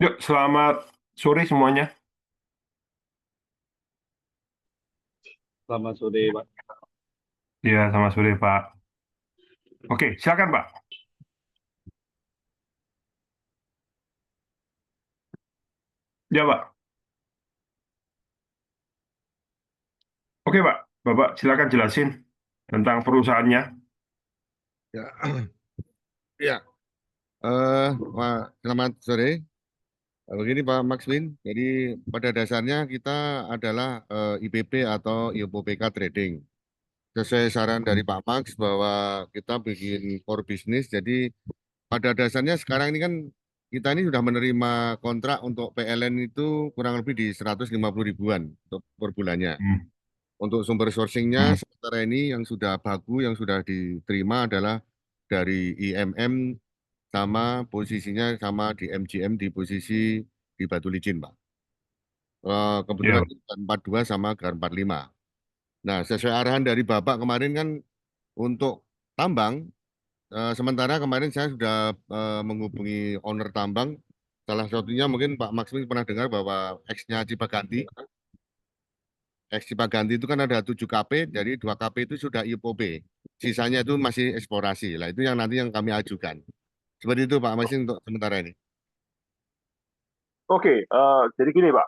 Ya, selamat sore semuanya. Selamat sore, Pak. Ya, selamat sore, Pak. Oke, silakan, Pak. Ya, Pak. Oke, Pak. Bapak, silakan jelasin tentang perusahaannya. Ya, ya. Selamat sore. Begini Pak Maxwin, jadi pada dasarnya kita adalah IPP atau IOPK Trading. Sesuai saran dari Pak Max bahwa kita bikin core business, jadi pada dasarnya sekarang ini kan kita ini sudah menerima kontrak untuk PLN itu kurang lebih di 150 ribuan untuk per bulannya. Hmm. Untuk sumber sourcingnya Hmm. sementara ini yang sudah baku, yang sudah diterima adalah dari IMM sama posisinya sama di MGM di posisi di Batu Licin, Pak. Kebetulan Ya. GAR 42 sama GAR 45. Nah, sesuai arahan dari Bapak kemarin kan untuk tambang, sementara kemarin saya sudah menghubungi owner tambang. Salah satunya mungkin Pak Maksmin pernah dengar bahwa X-nya Cipaganti. X Cipaganti itu kan ada 7 KP, jadi 2 KP itu sudah IPOB. Sisanya itu masih eksplorasi. Lah itu yang nanti yang kami ajukan. Seperti itu Pak Maksmin untuk sementara ini. Oke, jadi gini, Pak.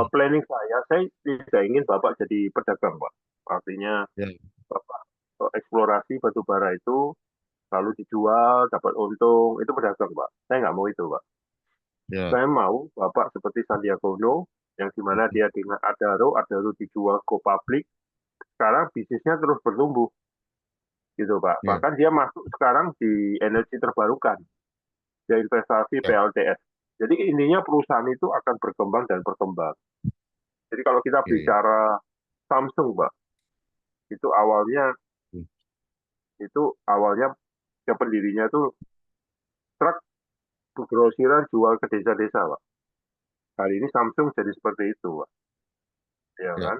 Planning saya tidak ingin Bapak jadi pedagang, Pak. Artinya, Ya, Bapak eksplorasi batu bara itu lalu dijual, dapat untung, itu pedagang, Pak. Saya nggak mau itu, Pak. ya. Saya mau Bapak seperti Sandiaga Uno, yang dimana dia dengan Adaro dijual go public, sekarang bisnisnya terus bertumbuh, gitu, Pak. Ya, Bahkan dia masuk sekarang di energi terbarukan, dia investasi ya, PLTS. Jadi intinya perusahaan itu akan berkembang dan berkembang. Jadi kalau kita ya, ya. bicara Samsung, Pak, itu awalnya Hmm. itu awalnya ya pendirinya itu truk grosiran jual ke desa-desa, Pak. Hari ini Samsung jadi seperti itu, Pak. Ya Ya, kan?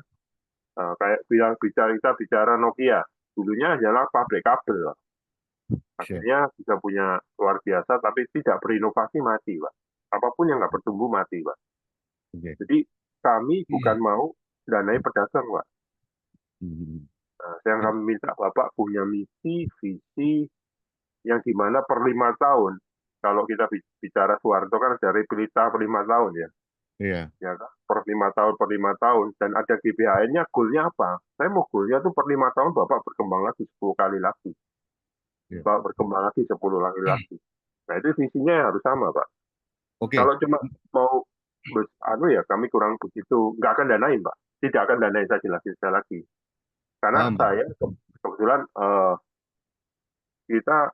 Kayak kita bicara Nokia, dulunya adalah pabrik kabel, Pak. siap. Akhirnya bisa punya luar biasa, tapi tidak berinovasi mati, Pak. Apapun yang nggak bertumbuh mati, Pak. Oke. Jadi kami bukan mau danai pedagang, Pak. Hmm. Nah, yang kami minta Bapak punya misi, visi, yang dimana per 5 tahun, kalau kita bicara Soeharto kan dari Pelita per 5 tahun ya, Iya, ya kan? Per 5 tahun, dan ada GBHN-nya, goalnya apa? Saya mau goalnya tuh per 5 tahun Bapak berkembang lagi 10 kali lagi, iya. Bapak berkembang lagi 10 kali lagi. Nah itu visinya harus sama Pak. Oke, Kalau cuma mau anu ya kami kurang begitu, nggak akan danain Pak. Tidak akan danain, saya jelasin sekali lagi. Karena paham, Pak. saya kebetulan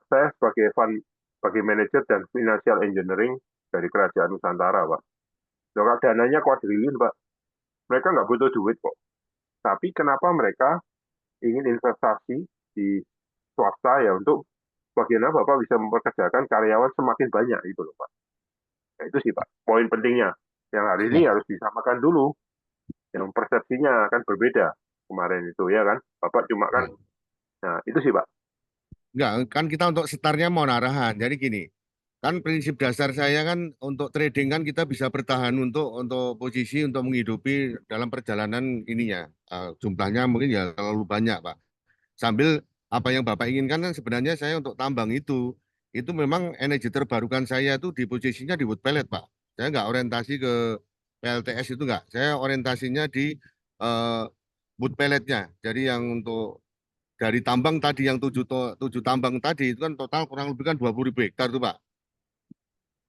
saya sebagai sebagai manajer dan financial engineering dari Kerajaan Nusantara, Pak. Kalau dananya kuadrilin, Pak. Mereka nggak butuh duit kok. Tapi kenapa mereka ingin investasi di swasta ya untuk bagaimana Bapak bisa mempekerjakan karyawan semakin banyak itu loh, Pak. Nah, itu sih, Pak. Poin pentingnya. Yang hari ini Siap. harus disamakan dulu. Yang persepsinya akan berbeda kemarin itu ya kan. Bapak cuma kan, Ya. nah itu sih, Pak. Enggak, kan kita untuk startnya mau arahan. Jadi gini, kan prinsip dasar saya kan untuk trading kan kita bisa bertahan untuk posisi untuk menghidupi dalam perjalanan ininya. Jumlahnya mungkin ya terlalu banyak, Pak. Sambil apa yang Bapak inginkan kan sebenarnya saya untuk tambang itu memang energi terbarukan saya itu di posisinya di wood pellet, Pak. Saya nggak orientasi ke PLTS itu nggak. Saya orientasinya di eh, wood pelletnya. Jadi yang untuk dari tambang tadi yang tujuh tambang tadi itu kan total kurang lebih kan 20.000 hektar tuh, Pak.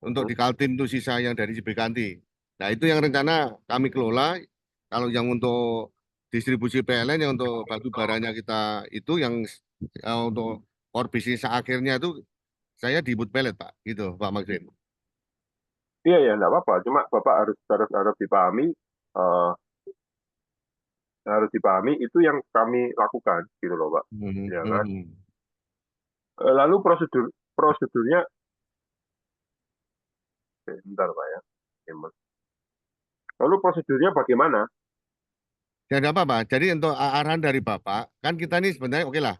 Untuk di Kaltim itu sisa yang dari Cibekanti. Nah itu yang rencana kami kelola. Kalau yang untuk distribusi PLN yang untuk batu baranya kita itu yang untuk core bisnis akhirnya itu saya di Wood Pellet, Pak. Gitu, Pak Magrin. Iya ya, nggak apa-apa. Cuma Bapak harus harus harus dipahami, eh, itu yang kami lakukan gitu loh, Pak. Hmm, Ya kan. hmm, Lalu prosedurnya, bentar Pak ya. Lalu prosedurnya bagaimana? Ya ada apa-apa. Jadi untuk arahan dari Bapak, kan kita ini sebenarnya oke lah.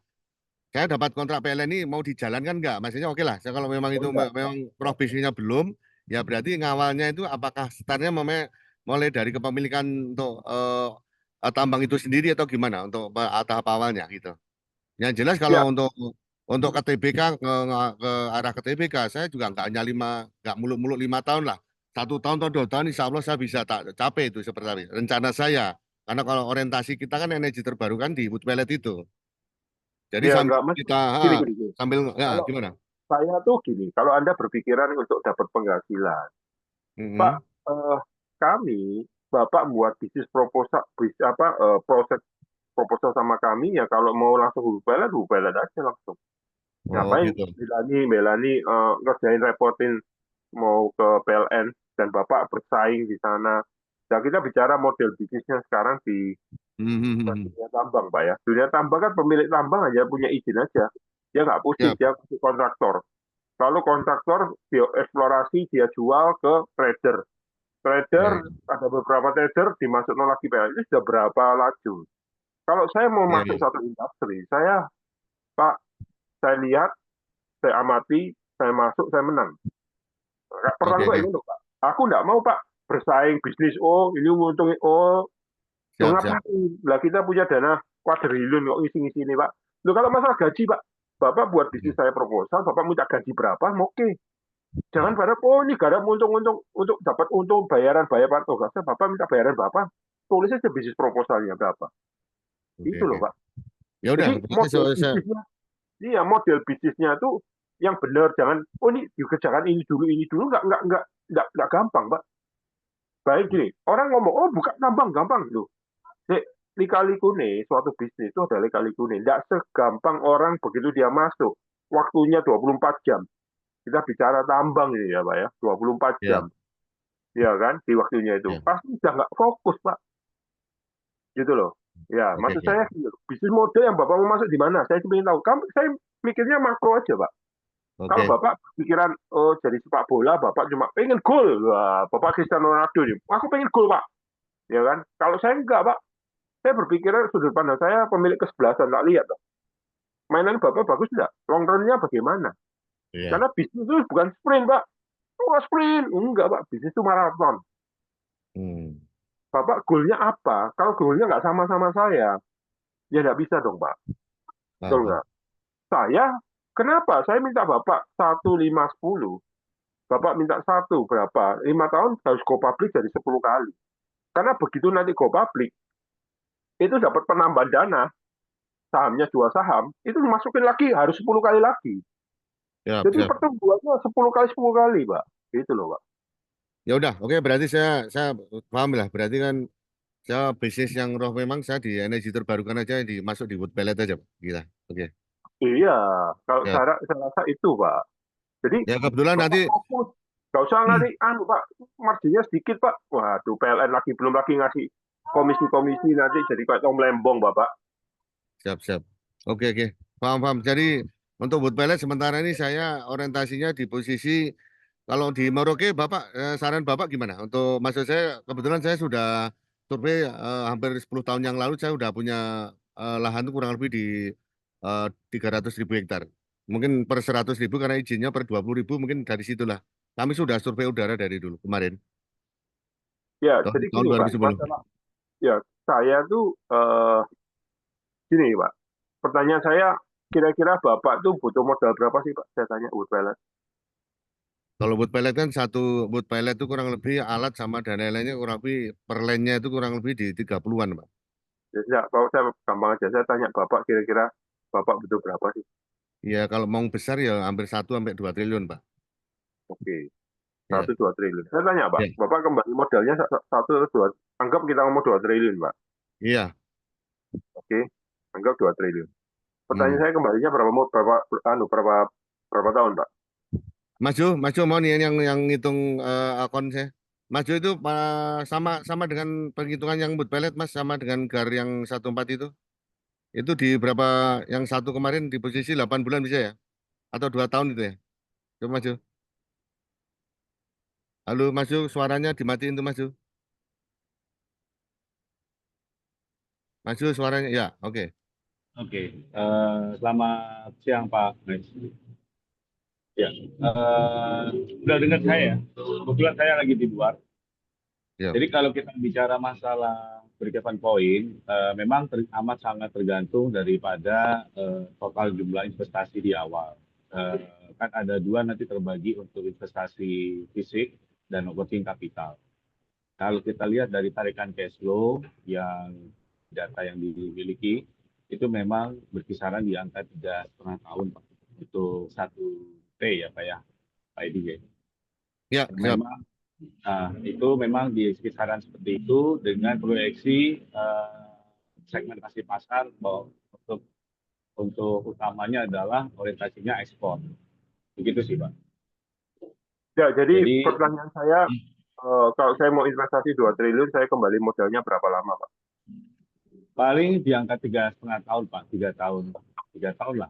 Saya dapat kontrak PLN ini mau dijalankan nggak? Maksudnya oke lah. Saya kalau memang Oh itu enggak. memang profesinya belum, ya berarti ngawalnya itu apakah startnya mulai dari kepemilikan untuk tambang itu sendiri atau gimana untuk tahap awalnya gitu. Yang jelas Ya, kalau untuk ke TBK ke arah ke TBK saya juga nggak hanya nggak muluk-muluk 5 tahun lah. 1 tahun atau 2 tahun Insya Allah saya bisa tak capai itu seperti itu. Rencana saya. Karena kalau orientasi kita kan energi terbarukan di wood pellet itu. Jadi ya sambil enggak mas. kita Gini, gini, gini. sambil Kalau gimana? saya tuh gini, kalau Anda berpikiran untuk dapat penghasilan, Pak, Mhm. eh, kami, Bapak buat bisnis proposal, proses proposal sama kami ya kalau mau langsung hubungan aja langsung. Oh Ngapain gitu. Belani ngerjain repotin mau ke PLN dan Bapak bersaing di sana. Nah, kita bicara model bisnisnya sekarang di Mhm. dunia tambang, Pak ya. Dunia tambang kan pemilik tambang aja punya izin aja. Dia nggak pusing, Siap. dia kontraktor. Kalau kontraktor dia eksplorasi, dia jual ke trader. Trader, Ya, ada beberapa trader dimasukkan lagi PLN. Ini sudah berapa laju. Kalau saya mau ya, masuk ya. satu industri, Pak, saya lihat, saya amati, saya masuk, saya menang. Perang Oke, kok oke. ini loh, Pak. Aku nggak mau, Pak, bersaing bisnis. Oh, ini menguntungin. Oh, loh Siap, siap. ngapain? Lah kita punya dana kuadriliun kok ngisi-ngisi ini, Pak. Loh kalau masalah gaji, Pak, Bapak buat bisnis Oke. saya proposal, Bapak minta gaji berapa, oke. Jangan Ya. pada, oh ini gak ada untung-untung, untuk dapat untung bayaran oh gak usah, Bapak minta bayaran berapa, tulis aja bisnis proposalnya berapa. Oke, Itu loh, oke. Pak. Ya udah, Jadi berarti model bisnisnya, iya model bisnisnya tuh yang benar, jangan, oh ini dikerjakan ini dulu, nggak gampang, Pak. Baik gini, orang ngomong, oh bukan gampang, gampang loh. Nek, lika-liku nih, suatu bisnis itu ada lika-liku nih. Nggak segampang orang begitu dia masuk. Waktunya 24 jam. Kita bicara tambang ini ya, Pak ya. 24 jam. ya, Ya kan, di waktunya itu. ya. Pasti udah nggak fokus, Pak. Gitu loh. Ya, Oke, maksud oke. saya, bisnis model yang Bapak mau masuk di mana? Saya cuma ingin tahu. Saya mikirnya makro aja, Pak. Kalau Oke. Bapak pikiran, oh jadi sepak bola, Bapak cuma pengen gol. Wah, Bapak Cristiano Ronaldo nih. Aku pengen gol, Pak. Ya kan? Kalau saya enggak, Pak. Saya berpikir sudut pandang saya pemilik kesebelasan. Tak lihat, Pak. Mainan Bapak bagus enggak? Long run-nya bagaimana? Iya. Karena bisnis itu bukan sprint, Pak. Oh, sprint. Enggak, Pak. Bisnis itu maraton. Hmm. Bapak goalnya apa? Kalau goalnya nggak sama-sama saya, ya nggak bisa dong, Pak. Betul Paham, paham. nggak? Saya, kenapa? Saya minta Bapak 1, 5, 10. Bapak minta satu berapa? 5 tahun harus go public jadi 10 kali. Karena begitu nanti go public, itu dapat penambahan dana, sahamnya 2 saham, itu dimasukin lagi harus 10 kali lagi. Siap, Jadi siap. pertumbuhannya 10 kali, Pak. Itu loh, Pak. Ya udah, oke berarti saya paham lah. Berarti kan saya bisnis yang roh memang saya di energi terbarukan aja dimasuk di wood pellet aja, Pak. Gila. Oke. Iya, kalau Ya. saya rasa itu, Pak. Jadi Ya kebetulan Bapak nanti fokus. Gak usah nanti, Pak, marginnya sedikit, Pak. Waduh, PLN lagi belum lagi ngasih komisi-komisi nanti jadi kayak tong melembong, Bapak. siap, siap. Oke, oke. Paham, paham. Jadi untuk wood pellet sementara ini saya orientasinya di posisi kalau di Merauke, Bapak saran Bapak gimana? Untuk maksud saya kebetulan saya sudah survei hampir 10 tahun yang lalu saya sudah punya lahan itu kurang lebih di 300.000 hektar. Mungkin per 100.000 karena izinnya per 20.000 mungkin dari situlah. Kami sudah survei udara dari dulu kemarin Ya, tahun, jadi tahun gini, Pak, 2010. masalah ya saya tuh gini, Pak. Pertanyaan saya, kira-kira Bapak tuh butuh modal berapa sih, Pak? Saya tanya, wood pellet. Kalau wood pellet kan satu wood pellet itu kurang lebih alat sama dan lain-lainnya kurang lebih per line-nya itu kurang lebih di 30-an, Pak. Ya, kalau saya gampang aja, saya tanya Bapak, kira-kira Bapak butuh berapa sih? Ya kalau mau besar ya hampir 1 sampai 2 triliun, Pak. Oke, Ya. 1, 2 triliun. Saya tanya, Pak, Ya. Bapak kembali modalnya 1 atau 2, anggap kita ngomong 2 triliun, Pak. Iya. Oke, anggap 2 triliun. Hmm. Pertanyaan saya kembalinya berapa tahun, Pak? Maju mau nih yang ngitung akun saya. Maju itu sama sama dengan penghitungan yang boot pellet Mas sama dengan gar yang 14 itu. Itu di berapa yang satu kemarin di posisi 8 bulan bisa ya? Atau 2 tahun itu ya? Coba Maju. Halo Maju, suaranya dimatiin tuh Maju. Maju suaranya, ya, oke. Oke, selamat siang Pak Max. Ya, udah dengar saya. Kebetulan saya lagi di luar. Ya, Jadi kalau kita bicara masalah break-even point, memang amat sangat tergantung daripada total jumlah investasi di awal. Kan ada dua nanti terbagi untuk investasi fisik dan working capital. Kalau kita lihat dari tarikan cash flow yang data yang dimiliki, itu memang berkisaran di angka 3,5 tahun, Pak. Itu satu T ya, Pak ya, Pak Edi. ya, siap. Memang itu memang di kisaran seperti itu dengan proyeksi segmentasi pasar bahwa untuk utamanya adalah orientasinya ekspor. Begitu sih, Pak. Ya, jadi Jadi pertanyaan saya, kalau saya mau investasi 2 triliun, saya kembali modalnya berapa lama, Pak? paling di angka 3,5 tahun, Pak. 3 tahun lah.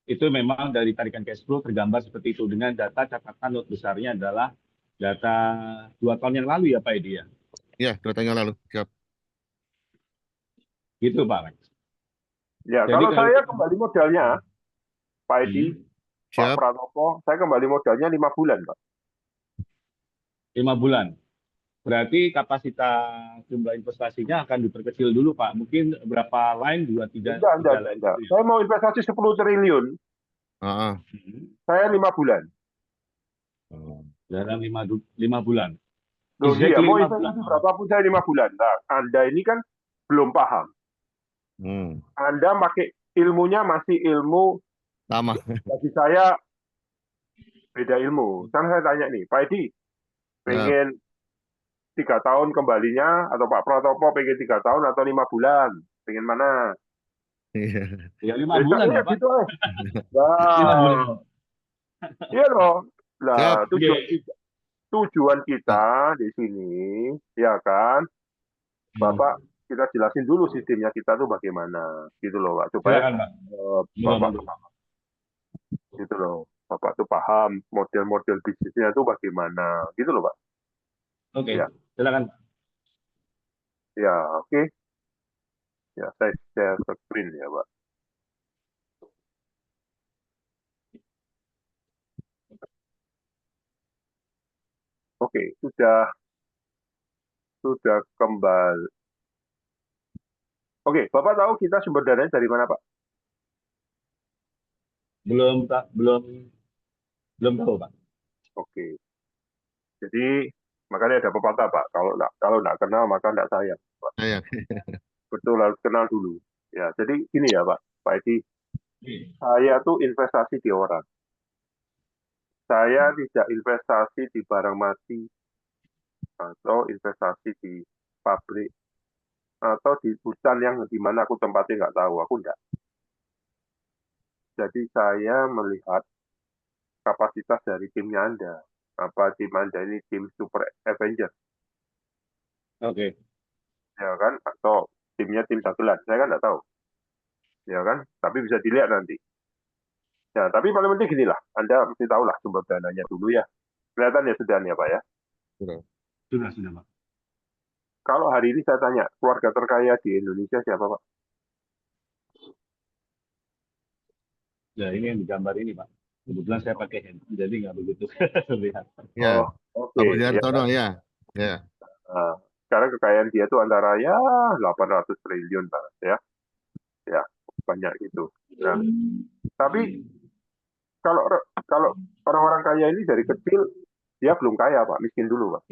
Itu memang dari tarikan cash flow tergambar seperti itu dengan data catatan not besarnya adalah data 2 tahun yang lalu ya Pak Edi ya. Ya, 2 tahun yang lalu, siap. Gitu Pak Alex. Ya, Jadi kalau kalau saya kita kembali modalnya, Pak Edi, Pak Siap. Pranowo, saya kembali modalnya 5 bulan, Pak. 5 bulan. Berarti kapasitas jumlah investasinya akan diperkecil dulu Pak. Mungkin berapa line? Dua, tiga, tiga line. Enggak. Saya mau investasi 10 triliun, Ah, saya 5 bulan. Dalam 5 bulan. Loh, iya, Exactly mau 5 bulan. investasi berapapun saya 5 bulan. Nah, Anda ini kan belum paham. Anda pakai ilmunya masih ilmu, sama. bagi saya beda ilmu. Kan saya tanya nih, Pak Edi, Ya. pengen 3 tahun kembalinya, atau Pak Pratopo pengen 3 tahun atau 5 bulan? Pengen mana? Iya. Ya 5 bulan Iya ya Pak. gitu, 5 bulan. Nah, iya loh. Siap. Nah, tujuan kita di sini, ya kan, Bapak, kita jelasin dulu sistemnya kita tuh bagaimana, gitu loh, Pak, supaya Silakan Pak. Bapak tuh paham, gitu loh. Bapak tuh paham model-model bisnisnya tuh bagaimana, gitu loh, Pak. Oke, Ya, silakan. ya, oke. Ya, saya share screen ya, Pak. Oke, sudah kembali. Oke, Bapak tahu kita sumber dananya dari mana, Pak? Belum belum tahu Pak. Oke, jadi makanya ada pepatah, Pak. Kalau nggak kenal maka nggak sayang, Pak. Saya. Betul, harus kenal dulu. Ya, jadi gini ya, Pak Edi, saya tuh investasi di orang. Saya tidak investasi di barang mati atau investasi di pabrik atau di hutan yang di mana aku tempatnya nggak tahu. Aku enggak. Jadi saya melihat kapasitas dari timnya Anda. Apa tim Anda ini tim Super Avenger, Oke. ya kan? Atau timnya tim dagelan, saya kan nggak tahu. Ya kan? Tapi bisa dilihat nanti. Ya, tapi paling penting gini lah, Anda mesti tahu lah sumber dananya dulu ya. Kelihatan ya sudah nih ya, Pak ya. Sudah Pak. Kalau hari ini saya tanya, keluarga terkaya di Indonesia siapa, Pak? Ya ini yang digambar ini Pak. Kebetulan saya pakai handphone jadi nggak begitu terlihat. Ya. Oke. Pak Ya Budiartono, kan? ya. Ya. Nah, sekarang kekayaan dia itu antara ya 800 triliun, Pak. Ya, banyak gitu. Nah, tapi kalau kalau orang-orang kaya ini dari kecil dia belum kaya, Pak, miskin dulu, Pak.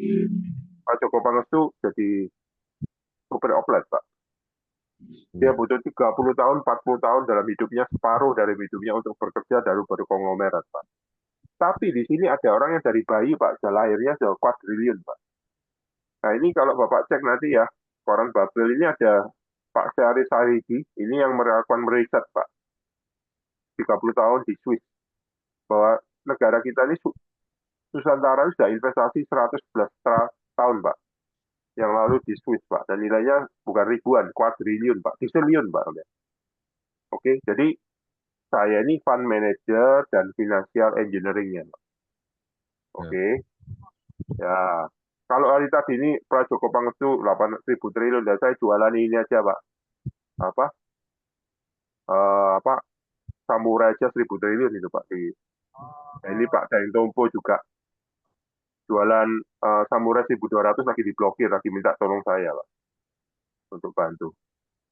Pak Joko Pangestu jadi supir oplet, Pak. Dia butuh 30 tahun, 40 tahun dalam hidupnya, separuh dari hidupnya untuk bekerja baru konglomerat, Pak. Tapi di sini ada orang yang dari bayi, Pak, sudah lahirnya sudah kuadriliun, Pak. Nah, ini kalau Bapak cek nanti ya, koran Babel ini ada Pak Syarif Sarigi, ini yang melakukan meriset, Pak, 30 tahun di Swiss, bahwa negara kita ini Nusantara sudah investasi 111 tahun, Pak, yang lalu di Swiss, Pak, dan nilainya bukan ribuan, kuadriliun, Pak, triliun, Pak. Oke, jadi saya ini fund manager dan financial engineering-nya, Pak. Oke, ya. Kalau hari tadi ini Pak Joko Pangestu 8.000 triliun, dan saya jualan ini aja, Pak. apa apa Samurai aja 1.000 triliun itu Pak di. Nah, ini Pak Daeng Tompo juga jualan Samurai 1.200 lagi diblokir, lagi minta tolong saya Pak untuk bantu.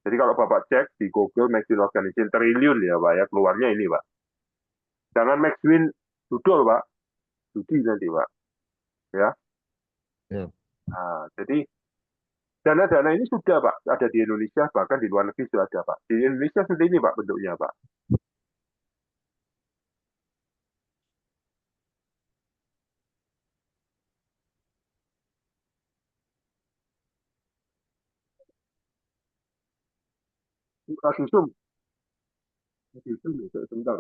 Jadi kalau Bapak cek di Google Maxwin Organization triliun ya Pak ya, keluarnya ini Pak. Jangan Maxwin dudul Pak, judi nanti Pak. Ya. Ya. Nah, jadi dana-dana ini sudah Pak, ada di Indonesia, bahkan di luar negeri sudah ada Pak. Di Indonesia seperti ini Pak bentuknya Pak. Kasih zoom, kasih zoom, sebentar.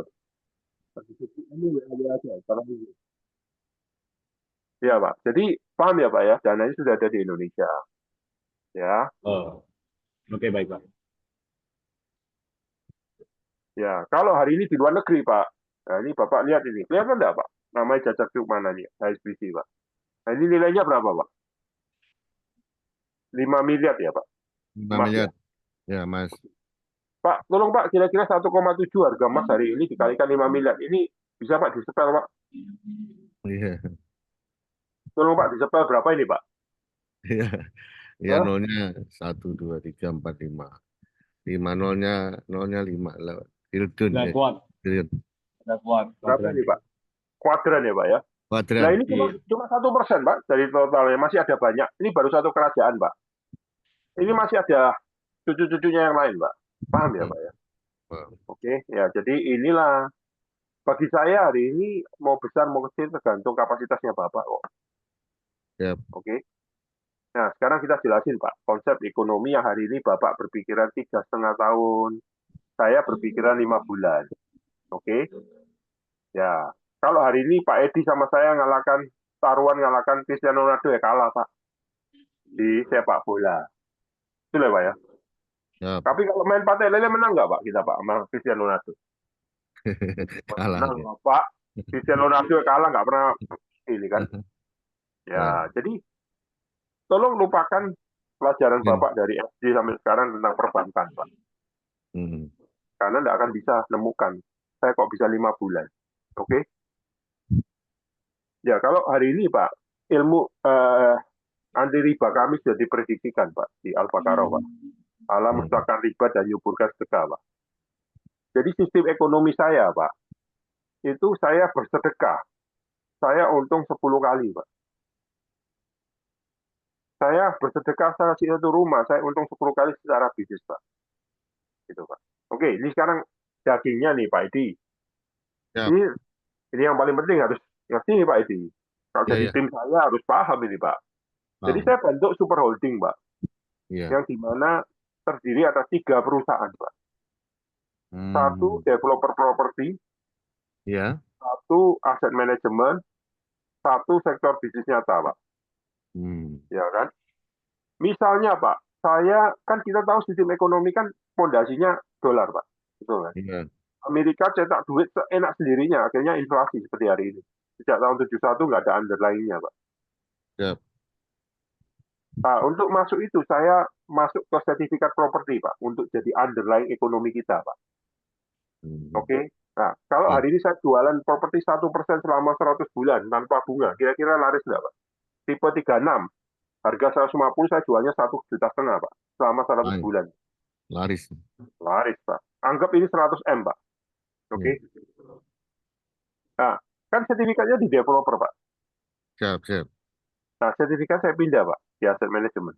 Kasih zoom. Ini WA aja, kalau ini. Ya Pak, jadi paham ya Pak ya, dananya sudah ada di Indonesia. Ya, Oh, oke baik Pak. ya. Kalau hari ini di luar negeri Pak, nah ini Bapak lihat ini, kelihatan enggak Pak? Namanya Jajak Cuk mana nih? HSBC Pak. Nah ini nilainya berapa Pak? 5 miliar ya Pak. 5 Emas ya. miliar. Ya, Mas. Pak, tolong Pak, kira-kira 1,7 harga emas hari ini dikalikan 5 miliar. Ini bisa Pak disepel Pak? Iya. Tolong Pak, disepel berapa ini Pak? Iya. Ya, Hah? nolnya 1, 2, 3, 4, 5. 5 nolnya 5. Triliun Nggak ya. kuat, Triliun. nggak kuat. Berapa ini Pak? Kuadran ya Pak ya? Kuadran. Nah ini Iya. cuma 1% Pak dari totalnya, masih ada banyak. Ini baru satu kerajaan Pak. Ini masih ada cucu-cucunya yang lain Pak. Paham ya Pak ya? Oke, ya jadi inilah bagi saya hari ini mau besar mau kecil tergantung kapasitasnya Bapak kok. Siap. Oke. Nah, sekarang kita jelasin Pak, konsep ekonomi yang hari ini Bapak berpikiran 3,5 tahun, saya berpikiran 5 bulan. Oke. Ya, kalau hari ini Pak Edi sama saya ngalahkan Cristiano Ronaldo ya kalah Pak di sepak bola. Itu lah Pak ya. Siap. Tapi kalau main patai lele menang nggak Pak kita Pak sama Cristiano Ronaldo? Kalah. Menang lah, Pak. Cristiano Ronaldo kalah nggak pernah ini kan. Ya, jadi tolong lupakan pelajaran Hmm. Bapak dari SD sampai sekarang tentang perbankan Pak. Hmm. Karena nggak akan bisa nemukan. Saya kok bisa 5 bulan. Oke? Ya, kalau hari ini Pak, ilmu anti riba kami sudah diprediksikan Pak di Al-Baqarah Pak. Allah mustahkan riba dan nyuburkan sedekah Pak. Jadi sistem ekonomi saya Pak, itu saya bersedekah. Saya untung 10 kali Pak. Saya bersedekah saya kasih satu rumah, saya untung 10 kali secara bisnis Pak. Gitu Pak. Oke, ini sekarang dagingnya nih Pak Edi. Siap. Ini yang paling penting harus ngerti nih Pak Edi. Kalau Ya, jadi ya. tim saya harus paham ini Pak. Jadi Paham. saya bentuk super holding Pak. Iya. Yang dimana terdiri atas 3 perusahaan Pak. Satu developer properti, Ya. satu aset manajemen, satu sektor bisnis nyata Pak. Ya kan? Misalnya Pak, saya kan kita tahu sistem ekonomi kan fondasinya dolar Pak. Betul kan? Iya. Amerika cetak duit seenak sendirinya, akhirnya inflasi seperti hari ini. Sejak tahun 71 nggak ada underlying-nya Pak. Siap. Nah, untuk masuk itu saya masuk ke sertifikat properti Pak, untuk jadi underlying ekonomi kita Pak. Oke. Nah, kalau Ya. hari ini saya jualan properti 1% selama 100 bulan tanpa bunga, kira-kira laris nggak Pak? Tipe 36, harga 150 saya jualnya 1,5 juta Pak, selama 100 Laris. bulan. Laris. Laris Pak. Anggap ini 100 M Pak. Oke. Nah, kan sertifikatnya di developer Pak. Siap, siap. Nah, sertifikat saya pindah Pak, di aset manajemen.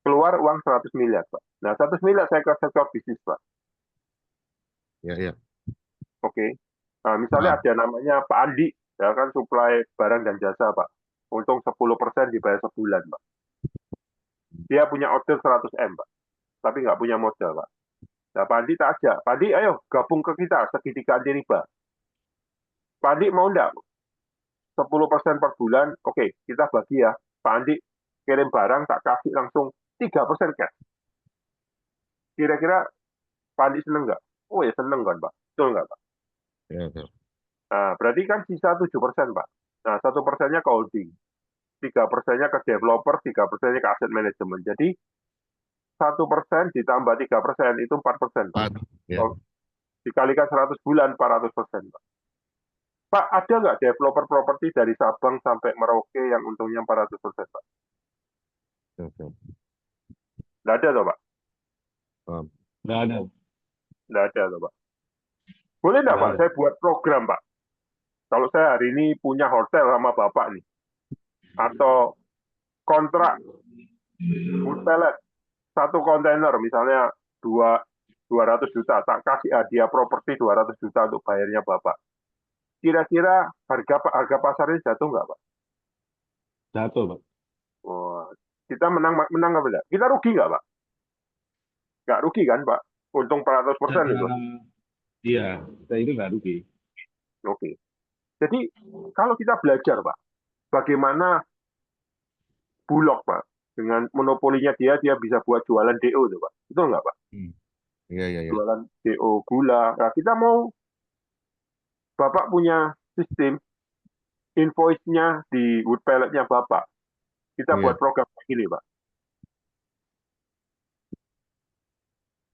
Keluar uang 100 miliar Pak. Nah, 100 miliar saya ke sektor bisnis Pak. Ya, ya. Oke. Nah, misalnya ada namanya Pak Andi, ya kan suplai barang dan jasa Pak. Untung 10% dibayar sebulan Pak. Dia punya order 100 M Pak, tapi nggak punya modal Pak. Nah, Pak Andi tak ajak. Pak Andi, ayo gabung ke kita, segitiga anti riba. Pak Andi mau enggak? 10% per bulan, oke, kita bagi ya. Pak Andi kirim barang, tak kasih langsung 3% cash. Kira-kira Pak Andi seneng nggak? Oh ya seneng kan Pak, betul nggak Pak? Ya, ya. Nah, berarti kan sisa 7% Pak. Nah, 1%-nya ke holding, 3%-nya ke developer, 3%-nya ke aset manajemen. Jadi 1% ditambah 3% itu 4%, Pak. 4. Ya. Oh, dikalikan 100 bulan 400%, Pak. Pak, ada nggak developer properti dari Sabang sampai Merauke yang untungnya 400%, Pak? Oke. Nggak ada, toh, Pak? Paham. Nggak ada. Nggak ada, toh, Pak. Boleh nggak, Nggak Pak, ada. saya buat program, Pak? Kalau saya hari ini punya hotel sama Bapak nih, atau kontrak wood pellet, satu kontainer, misalnya 200 juta, tak kasih hadiah properti 200 juta untuk bayarnya Bapak. Kira-kira harga pasarnya jatuh nggak, Pak? Jatuh, Pak. Wah, kita menang apa enggak? Kita rugi nggak, Pak? Nggak rugi kan, Pak? Untung 400% itu. Iya, saya itu nggak rugi. Oke. Jadi, kalau kita belajar, Pak, bagaimana Bulog, Pak, dengan monopolinya dia bisa buat jualan DO, tuh, Pak. Betul nggak, Pak? Iya, iya, iya. Jualan DO, gula. Nah, kita mau Bapak punya sistem invoice-nya di wood pellet-nya Bapak. Kita Iya. buat program kayak gini, Pak.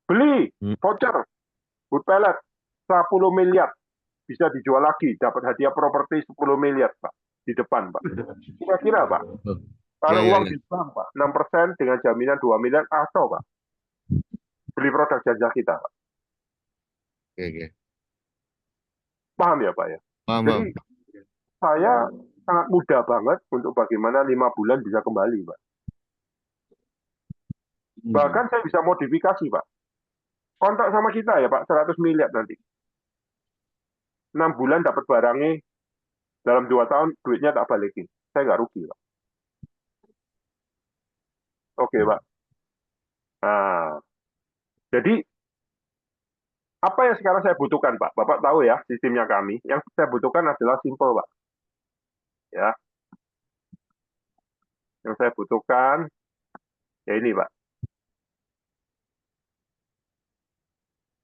Beli voucher wood pellet 10 miliar. Bisa dijual lagi, dapat hadiah properti 10 miliar, Pak. Di depan, Pak. Kira-kira, Pak. Kalau Iya, uang iya. di bank, Pak, 6% dengan jaminan 2 miliar, atau, Pak, beli produk jajah kita, Pak. Oke, oke. Paham ya, Pak, ya? Paham, Jadi, paham. saya sangat mudah banget untuk bagaimana 5 bulan bisa kembali, Pak. Bahkan saya bisa modifikasi, Pak. Kontrak sama kita ya, Pak, 100 miliar nanti. 6 bulan dapat barangnya, dalam 2 tahun duitnya tak balikin. Saya nggak rugi, Pak. Oke, Pak. Nah, jadi apa yang sekarang saya butuhkan, Pak? Bapak tahu ya sistemnya kami. Yang saya butuhkan adalah simple, Pak. Ya. Yang saya butuhkan ya ini, Pak.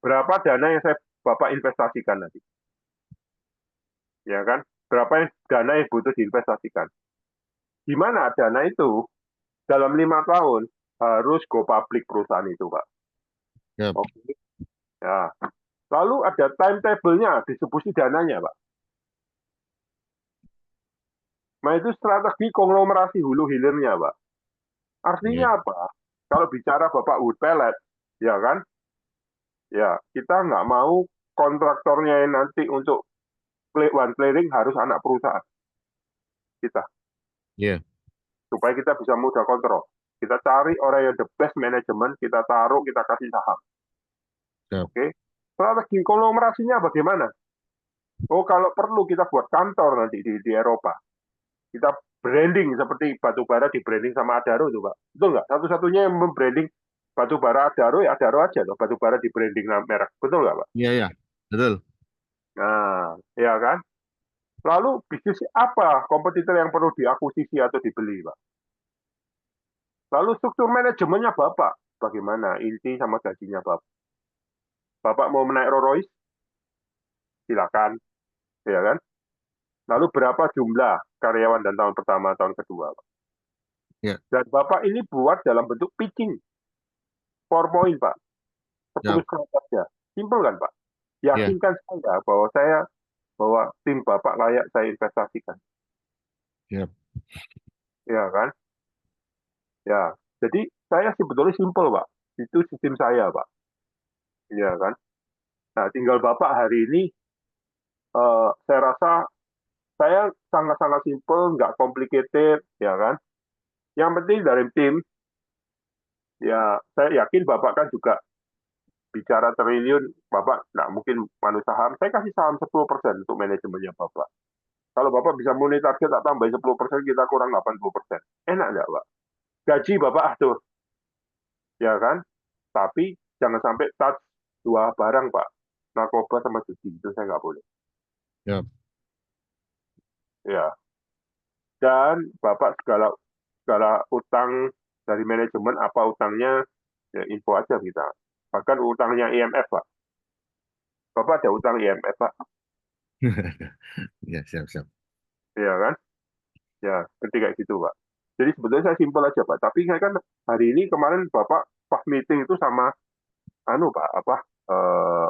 Berapa dana yang Bapak investasikan nanti? Ya kan? Berapa dana yang butuh diinvestasikan? Di mana dana itu dalam 5 tahun harus go public perusahaan itu, Pak. Yap. Oke. Ya. Lalu ada timetable-nya, distribusi dananya, Pak. Nah, itu strategi konglomerasi hulu hilirnya, Pak. Artinya apa? Kalau bicara Bapak wood pellet, ya kan? Ya, kita nggak mau kontraktornya yang nanti untuk one clearing harus anak perusahaan kita. Iya. Supaya kita bisa mudah kontrol. Kita cari orang yang the best management, kita taruh, kita kasih saham. Yap. Oke? Strategi konglomerasinya bagaimana? Oh, kalau perlu kita buat kantor nanti di Eropa. Kita branding seperti batubara di branding sama Adaro itu, Pak. Betul nggak? Satu-satunya yang membranding batubara Adaro ya Adaro aja loh. Batubara di branding merek. Betul nggak, Pak? Iya, iya. Betul. Nah, ya kan? Lalu bisnis apa kompetitor yang perlu diakuisisi atau dibeli, Pak? Lalu struktur manajemennya Bapak, bagaimana? Inti sama gajinya Bapak. Bapak mau menaik Rolls Royce? Silakan, ya kan? Lalu berapa jumlah karyawan dan tahun pertama, tahun kedua, Pak? Ya. Dan Bapak ini buat dalam bentuk pitching, PowerPoint, Pak. 10 slide saja. Simpel kan, Pak? Yakinkan saya bahwa tim Bapak layak saya investasikan. Yap. Ya kan? Ya. Jadi saya sebetulnya simpel, Pak. Itu sistem saya, Pak. Ya kan? Nah, tinggal Bapak hari ini, saya rasa saya sangat-sangat simpel, nggak complicated, ya kan? Yang penting dari tim, ya saya yakin Bapak kan juga bicara triliun, Bapak nggak mungkin manut saham. Saya kasih saham 10% untuk manajemennya Bapak. Kalau Bapak bisa memenuhi target, tak tambah 10%, kita kurang 80%. Enak nggak, Pak? Gaji Bapak atur, ya kan? Tapi jangan sampai touch 2 barang, Pak. Narkoba sama judi, itu saya nggak boleh. Yap. Ya. Dan Bapak segala utang dari manajemen, apa utangnya, ya info aja kita. Bahkan utangnya IMF, Pak. Bapak ada utang IMF, Pak. Ya, siap. Ya kan? Ya, seperti kayak gitu, Pak. Jadi sebetulnya saya simpel aja, Pak. Tapi saya kan hari ini kemarin Bapak pas meeting itu sama Pak,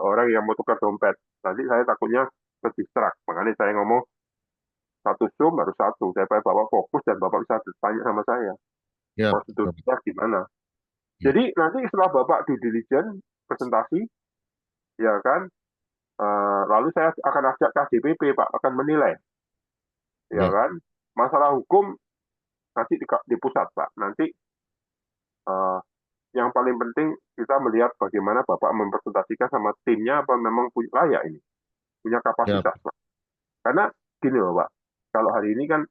orang yang mau tukar dompet. Nanti saya takutnya ke distract. Makanya saya ngomong satu Zoom harus satu. Saya pengen Bapak fokus dan Bapak bisa tanya sama saya. Siap. Prosedurnya gimana. Ya. Jadi nanti setelah Bapak due diligence, presentasi, ya kan, lalu saya akan ajak KJPP, Pak, akan menilai. Ya Ya. kan, masalah hukum nanti di pusat, Pak. Nanti yang paling penting kita melihat bagaimana Bapak mempresentasikan sama timnya apa memang punya layak ini, punya Siap. kapasitas, Pak. Karena gini loh, Pak, kalau hari ini kan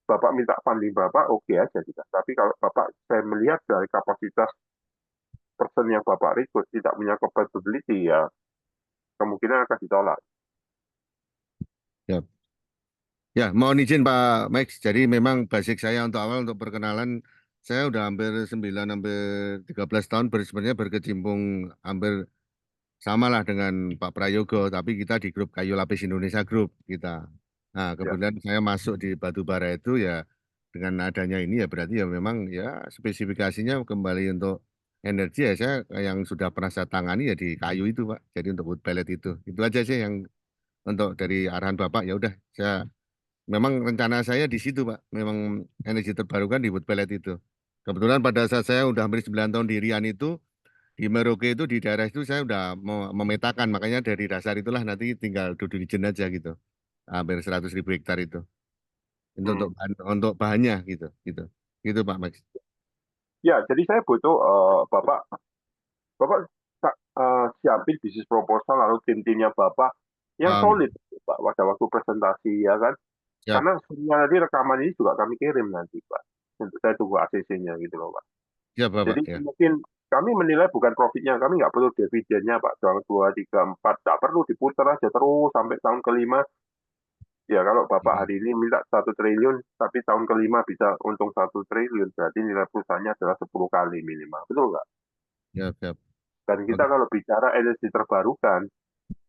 Bapak minta funding Bapak, oke aja kita. Tapi kalau Bapak, saya melihat dari kapasitas person yang Bapak rekrut tidak punya capability, ya kemungkinan akan ditolak. Siap. Ya, mohon izin Pak Max. Jadi memang basic saya untuk awal untuk perkenalan, saya udah hampir 9 hampir 13 tahun sebenarnya berkecimpung hampir sama lah dengan Pak Prayogo, tapi kita di grup Kayu Lapis Indonesia Group kita. Nah, Ya. kemudian saya masuk di batubara itu ya dengan adanya ini ya berarti ya memang ya spesifikasinya kembali untuk energi ya saya yang sudah pernah saya tangani ya di kayu itu Pak. Jadi untuk wood pellet itu. Itu aja sih yang untuk dari arahan Bapak ya udah saya memang rencana saya di situ Pak. Memang energi terbarukan di wood pellet itu. Kebetulan pada saat saya udah hampir 9 tahun di Rian itu di Merauke itu di daerah itu saya udah memetakan, makanya dari dasar itulah nanti tinggal due diligence aja gitu. Hampir 100.000 hektar itu. Itu untuk bahannya gitu, gitu. Gitu Pak Max. Ya, jadi saya butuh Bapak siapin bisnis proposal lalu tim-timnya Bapak yang solid, Pak, pada waktu presentasi ya kan. Siap. Karena semua nanti rekaman ini juga kami kirim nanti, Pak. Untuk saya tunggu ACC-nya gitu loh, Pak. Siap Bapak Jadi ya. mungkin kami menilai bukan profitnya, kami nggak perlu dividennya, Pak. Tahun 2, 3, 4, nggak perlu diputar aja terus sampai tahun kelima. Ya kalau Bapak hari ini minta 1 triliun, tapi tahun kelima bisa untung 1 triliun, berarti nilai perusahaannya adalah 10 kali minimal. Betul nggak? Siap, siap. Dan kita Oke. kalau bicara energi terbarukan,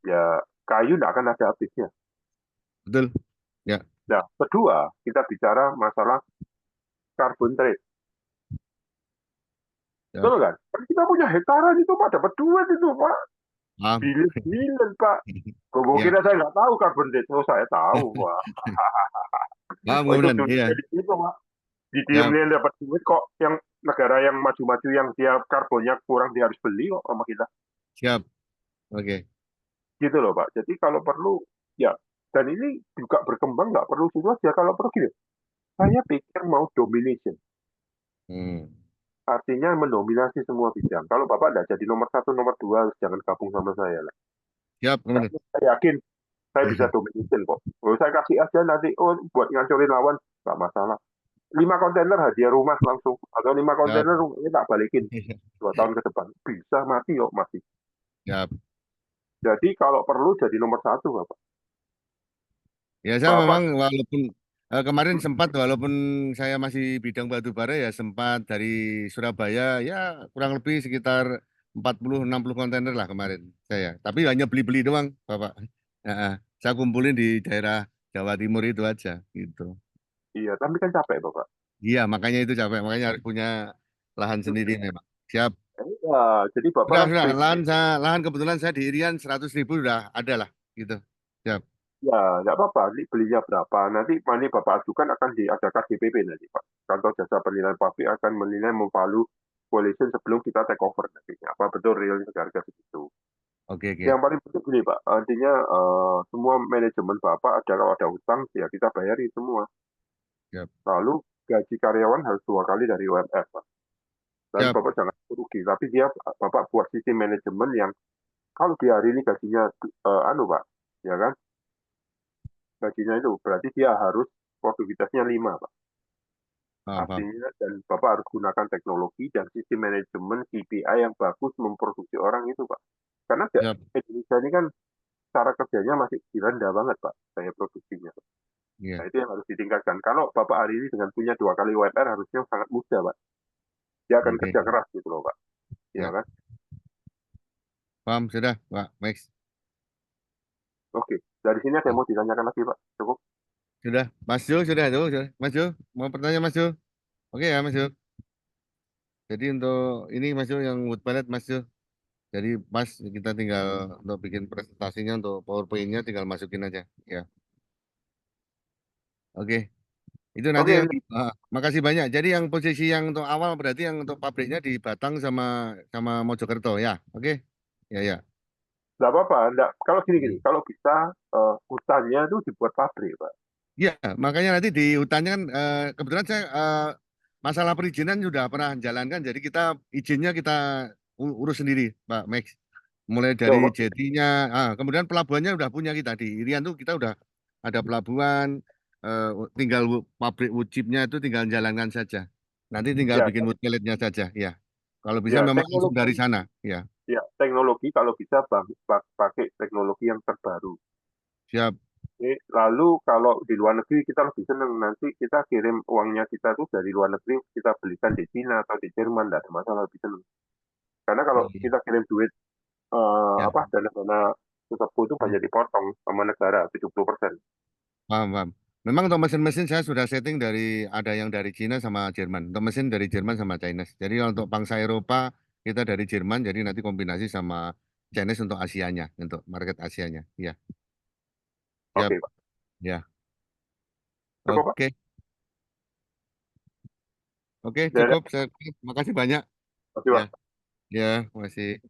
ya kayu nggak akan ada habisnya. Betul. Ya. Nah, kedua, kita bicara masalah carbon trade. Siap. Betul kan? Kan kita punya hektaran itu, Pak. Dapat duit itu, Pak. Paham. Bilion-bilion, Pak. Kok Ya. kira saya nggak tahu carbon trade? Oh, saya tahu, Pak. Paham Oh, itu kemudian. Iya. duitnya di situ, Pak. Di Ya. dia dapat duit kok. Yang negara yang maju-maju yang dia karbonnya kurang, dia harus beli kok sama kita. Siap. Oke. Gitu loh, Pak. Jadi kalau perlu, ya. Dan ini juga berkembang, nggak perlu sudah ya. Kalau perlu gini, saya pikir mau domination. Artinya mendominasi semua bidang. Kalau Bapak tidak jadi nomor 1, nomor 2, jangan gabung sama saya lah. Siap kemudian. Saya yakin saya bisa domination kok. Kalau saya kasih aja nanti, buat ngancurin lawan, nggak masalah. 5 kontainer hadiah rumah langsung. Atau 5 kontainer rumahnya tak balikin 2 tahun ke depan. Bisa mati kok, masih. Siap. Jadi kalau perlu jadi nomor 1, Bapak. Ya saya Bapak, memang walaupun kemarin sempat walaupun saya masih bidang batu bara ya sempat dari Surabaya ya kurang lebih sekitar 40-60 kontainer lah kemarin saya. Tapi hanya beli-beli doang, Bapak. Saya kumpulin di daerah Jawa Timur itu aja gitu. iya, tapi kan capek, Bapak. Iya, makanya itu capek, makanya harus punya lahan sendiri memang. Siap. Ya, jadi Bapak kan Sudah, space. lahan kebetulan saya di Irian 100.000 udah ada lah gitu. Siap. Ya, nggak apa-apa. Ini belinya berapa? Nanti money Bapak ajukan akan diadakan DPP nanti, Pak. Kantor Jasa Penilaian Pabrik akan menilai memvalu valuation sebelum kita take over nantinya. Apa betul realnya harga segitu? Oke, Yang oke. paling penting gini, Pak. Artinya semua manajemen Bapak ada kalau ada utang, ya kita bayari semua. Siap. Lalu gaji karyawan harus 2 kali dari UMR, Pak. Dan Siap. Bapak jangan rugi. Tapi Bapak buat sistem manajemen yang kalau di hari ini gajinya, Pak, ya kan? Gajinya itu berarti dia harus produktivitasnya 5, Pak. Paham, paham. Artinya, dan Bapak harus gunakan teknologi dan sistem manajemen KPI yang bagus memproduksi orang itu, Pak. Karena Siap. Indonesia ini kan cara kerjanya masih rendah banget, Pak, daya produksinya. Iya. Nah, itu yang harus ditingkatkan. Kalau Bapak hari ini dengan punya 2 kali UMR harusnya sangat mudah, Pak. Dia akan Oke. kerja keras gitu loh, Pak. Ya Siap. kan? Paham sudah, Pak Max. Oke. Dari sini ada yang mau ditanyakan lagi, Pak? Cukup? Sudah, Mas Jo, sudah tuh, sudah. Mas Jo, mau bertanya Mas Jo? Oke ya, Mas Jo. Jadi untuk ini Mas Jo yang wood pellet Mas Jo. Jadi pas kita tinggal untuk bikin presentasinya untuk PowerPoint-nya tinggal masukin aja. Ya, oke. Itu nanti Oke, yang makasih banyak. Jadi yang posisi yang untuk awal berarti yang untuk pabriknya di Batang sama sama Mojokerto ya. Oke. Ya ya. nggak apa-apa. Nggak, kalau gini-gini, Hmm. kalau bisa hutannya itu dibuat pabrik, Pak. Ya, makanya nanti di hutannya kan kebetulan saya masalah perizinan sudah pernah jalankan. Jadi kita izinnya kita urus sendiri, Pak Max. Mulai Ya, dari Pak. jetinya, kemudian pelabuhannya udah punya kita di Irian tuh kita udah ada pelabuhan, tinggal pabrik wood chipnya itu tinggal jalankan saja. Nanti tinggal Ya, bikin wood pelletnya saja, ya. Kalau bisa ya memang langsung dari teknologi, sana, ya. ya teknologi kalau bisa pakai teknologi yang terbaru. Siap. Oke, lalu kalau di luar negeri kita lebih senang nanti kita kirim uangnya kita tuh dari luar negeri kita belikan di Cina atau di Jerman, tidak ada masalah, lebih senang. Karena kalau Iya, kita kirim duit ya. apa dana-dana tersebut itu banyak dipotong sama negara 70%. Paham, paham. Memang untuk mesin-mesin saya sudah setting dari ada yang dari Cina sama Jerman. Untuk mesin dari Jerman sama Chinese. Jadi kalau untuk bangsa Eropa kita dari Jerman, jadi nanti kombinasi sama Chinese untuk Asianya, untuk market Asianya. Ya, siap. Oke, Pak. Ya, Cukup, Pak. oke, oke, Dadah. cukup. Saya, makasih banyak. Oke, Ya, Pak. ya, masih.